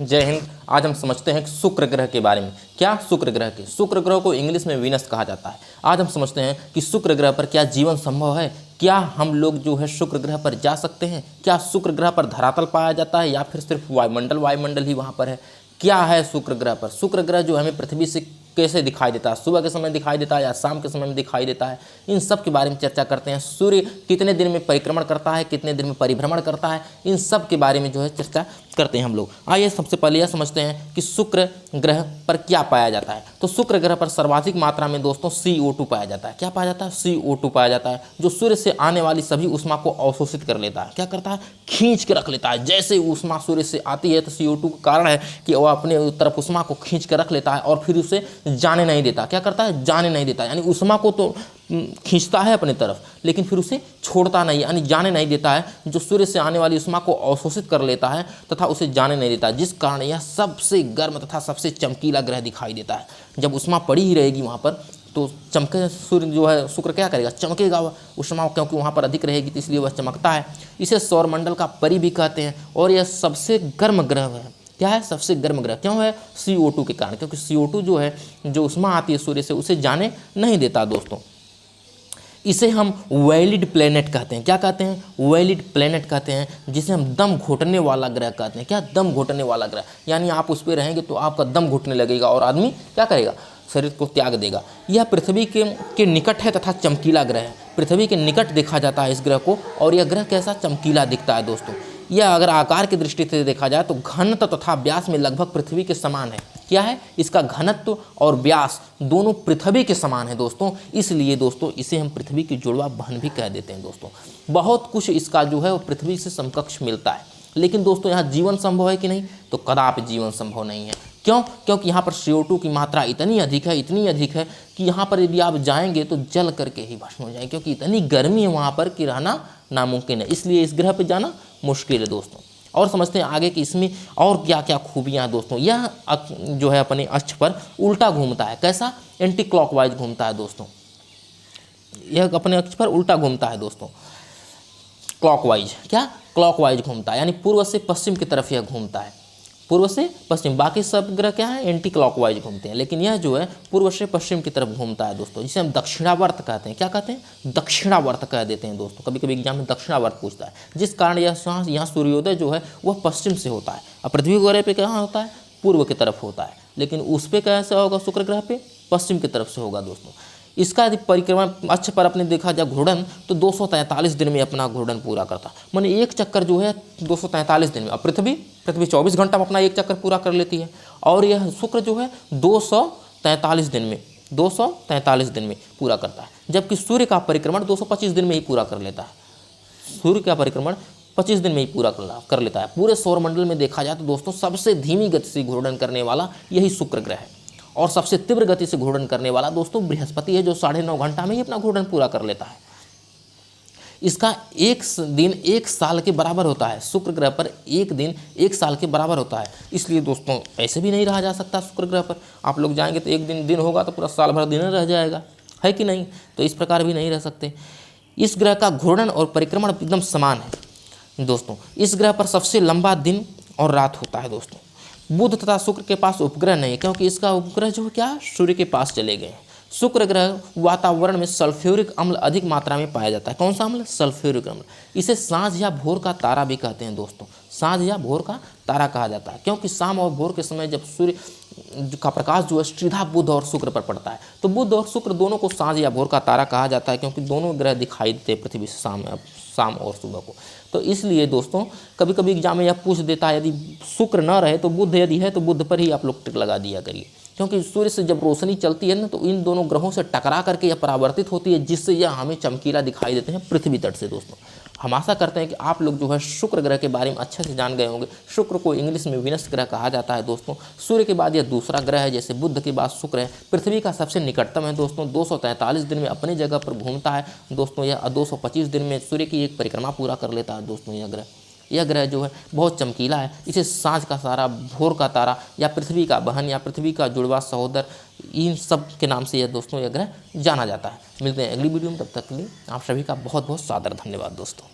जय हिंद। आज हम समझते हैं शुक्र ग्रह के बारे में। क्या शुक्र ग्रह के? शुक्र ग्रह को इंग्लिश में वीनस कहा जाता है। आज हम समझते हैं कि शुक्र ग्रह पर क्या जीवन संभव है, क्या हम लोग जो है शुक्र ग्रह पर जा सकते हैं, क्या शुक्र ग्रह पर धरातल पाया जाता है या फिर सिर्फ वायुमंडल ही वहाँ पर है, क्या है शुक्र ग्रह पर। शुक्र ग्रह जो हमें पृथ्वी से कैसे दिखाई देता है, सुबह के समय दिखाई देता है या शाम के समय में दिखाई देता है, इन सब के बारे में चर्चा करते हैं। सूर्य कितने दिन में परिक्रमण करता है, कितने दिन में परिभ्रमण करता है, इन सब के बारे में जो है चर्चा करते हैं हम लोग। आइए सबसे पहले यह समझते हैं कि शुक्र ग्रह पर क्या पाया जाता है। तो शुक्र ग्रह पर सर्वाधिक मात्रा में दोस्तों CO2 पाया जाता है। क्या पाया जाता है? CO2 पाया जाता है, जो सूर्य से आने वाली सभी ऊष्मा को अवशोषित कर लेता है। क्या करता है? खींच के रख लेता है। जैसे ऊष्मा सूर्य से आती है तो CO2 का कारण है कि वह अपने तरफ ऊष्मा को खींच के रख लेता है और फिर उसे जाने नहीं देता। क्या करता है? जाने नहीं देता। यानी ऊष्मा को तो खींचता है अपनी तरफ, लेकिन फिर उसे छोड़ता नहीं, यानी जाने नहीं देता है। जो सूर्य से आने वाली ऊष्मा को अवशोषित कर लेता है तथा उसे जाने नहीं देता, जिस कारण यह सबसे गर्म तथा सबसे चमकीला ग्रह दिखाई देता है। जब ऊष्मा पड़ी ही रहेगी वहाँ पर तो चमके, सूर्य जो है शुक्र क्या करेगा? चमकेगा वह ऊष्मा, क्योंकि वहाँ पर अधिक रहेगी तो इसलिए वह चमकता है। इसे सौरमंडल का परी भी कहते हैं और यह सबसे गर्म ग्रह है। क्या है? सबसे गर्म ग्रह। क्यों है? CO2 के कारण, क्योंकि CO2 जो है, जो ऊष्मा आती है सूर्य से, उसे जाने नहीं देता दोस्तों। इसे हम वैलिड प्लेनेट कहते हैं। क्या कहते हैं? वैलिड प्लेनेट कहते हैं, जिसे हम दम घोटने वाला ग्रह कहते हैं। क्या? दम घोटने वाला ग्रह, यानी आप उस पर रहेंगे तो आपका दम घुटने लगेगा और आदमी क्या करेगा? शरीर को त्याग देगा। यह पृथ्वी के निकट है तथा चमकीला ग्रह है। पृथ्वी के निकट देखा जाता है इस ग्रह को, और यह ग्रह कैसा? चमकीला दिखता है दोस्तों। यह अगर आकार की दृष्टि से देखा जाए तो घनत्व तथा व्यास में लगभग पृथ्वी के समान है। क्या है? इसका घनत्व और व्यास दोनों पृथ्वी के समान है दोस्तों। इसलिए दोस्तों इसे हम पृथ्वी की जुड़वा बहन भी कह देते हैं दोस्तों। बहुत कुछ इसका जो है वो पृथ्वी से समकक्ष मिलता है। लेकिन दोस्तों यहाँ जीवन संभव है कि नहीं? तो कदापि जीवन संभव नहीं है। क्यों? क्योंकि यहाँ पर CO2 की मात्रा इतनी अधिक है कि यहाँ पर यदि आप जाएंगे तो जल करके ही भस्म हो जाएंगे, क्योंकि इतनी गर्मी है वहाँ पर कि रहना नामुमकिन है। इसलिए इस ग्रह पर जाना मुश्किल है दोस्तों। और समझते हैं आगे कि इसमें और क्या क्या खूबियाँ हैं दोस्तों। यह जो है अपने अक्ष पर उल्टा घूमता है। कैसा? एंटी क्लॉकवाइज घूमता है दोस्तों। यह अपने अक्ष पर उल्टा घूमता है दोस्तों, क्लॉकवाइज। क्या? क्लॉकवाइज घूमता है, यानी पूर्व से पश्चिम की तरफ यह घूमता है। पूर्व से पश्चिम। बाकी सब ग्रह क्या है? एंटी क्लॉकवाइज घूमते हैं, लेकिन यह जो है पूर्व से पश्चिम की तरफ घूमता है दोस्तों, जिसे हम दक्षिणावर्त कहते हैं। क्या कहते हैं? दक्षिणावर्त कह देते हैं दोस्तों। कभी कभी एग्जाम में दक्षिणावर्त पूछता है, जिस कारण यहाँ सूर्योदय जो है वह पश्चिम से होता है और पृथ्वी ग्रह पे कहाँ होता है? पूर्व की तरफ होता है। लेकिन उस पर कैसे होगा? शुक्र ग्रह पे पश्चिम की तरफ से होगा दोस्तों। इसका यदि परिक्रमा अक्ष पर अपने देखा जाए घूर्णन, तो 243 दिन में अपना घूर्णन पूरा करता है। माने एक चक्कर जो है 243 दिन में। अब पृथ्वी 24 घंटा में अपना एक चक्कर पूरा कर लेती है, और यह शुक्र जो है 243 दिन में पूरा करता है। जबकि सूर्य का परिक्रमण 225 दिन में ही पूरा कर लेता है। सूर्य का परिक्रमण 25 दिन में ही पूरा कर लेता है। पूरे सौरमंडल में देखा जाए तो दोस्तों सबसे धीमी गति से घूर्णन करने वाला यही शुक्र ग्रह है, और सबसे तीव्र गति से घूर्णन करने वाला दोस्तों बृहस्पति है, जो 9.5 घंटा में ही अपना घूर्णन पूरा कर लेता है। इसका एक दिन 1 साल के बराबर होता है। शुक्र ग्रह पर एक दिन 1 साल के बराबर होता है। इसलिए दोस्तों ऐसे भी नहीं रहा जा सकता शुक्र ग्रह पर। आप लोग जाएंगे तो एक दिन होगा तो पूरा साल भर दिन रह जाएगा, है कि नहीं? तो इस प्रकार भी नहीं रह सकते। इस ग्रह का घूर्णन और परिक्रमण एकदम समान है दोस्तों। इस ग्रह पर सबसे लंबा दिन और रात होता है दोस्तों। बुध तथा शुक्र के पास उपग्रह नहीं है, क्योंकि इसका उपग्रह जो क्या सूर्य के पास चले गए हैं। शुक्र ग्रह वातावरण में सल्फ्यूरिक अम्ल अधिक मात्रा में पाया जाता है। कौन सा अम्ल? सल्फ्यूरिक अम्ल। इसे सांझ या भोर का तारा भी कहते हैं दोस्तों। सांझ या भोर का तारा कहा जाता है, क्योंकि शाम और भोर के समय जब सूर्य का प्रकाश जो है सीधा बुध और शुक्र पर पड़ता है, तो बुध और शुक्र दोनों को सांझ या भोर का तारा कहा जाता है, क्योंकि दोनों ग्रह दिखाई देते हैं पृथ्वी से शाम और सुबह को। तो इसलिए दोस्तों कभी कभी एग्जाम में यह पूछ देता है, यदि शुक्र न रहे तो बुध यदि है तो बुध पर ही आप लोग टिक लगा दिया करिए, क्योंकि सूर्य से जब रोशनी चलती है ना तो इन दोनों ग्रहों से टकरा करके यह परावर्तित होती है, जिससे यह हमें चमकीला दिखाई देते हैं पृथ्वी तट से दोस्तों। हम आशा करते हैं कि आप लोग जो है शुक्र ग्रह के बारे में अच्छे से जान गए होंगे। शुक्र को इंग्लिश में वीनस ग्रह कहा जाता है दोस्तों। सूर्य के बाद यह दूसरा ग्रह है, जैसे बुध के बाद शुक्र है। पृथ्वी का सबसे निकटतम है दोस्तों। 243 दिन में अपनी जगह पर घूमता है दोस्तों। यह 225 दिन में सूर्य की एक परिक्रमा पूरा कर लेता है दोस्तों। यह ग्रह जो है बहुत चमकीला है। इसे सांझ का तारा, भोर का तारा, या पृथ्वी का बहन, या पृथ्वी का जुड़वा सहोदर, इन सब के नाम से यह दोस्तों यह ग्रह जाना जाता है। मिलते हैं अगली वीडियो में, तब तक के लिए आप सभी का बहुत बहुत सादर धन्यवाद दोस्तों।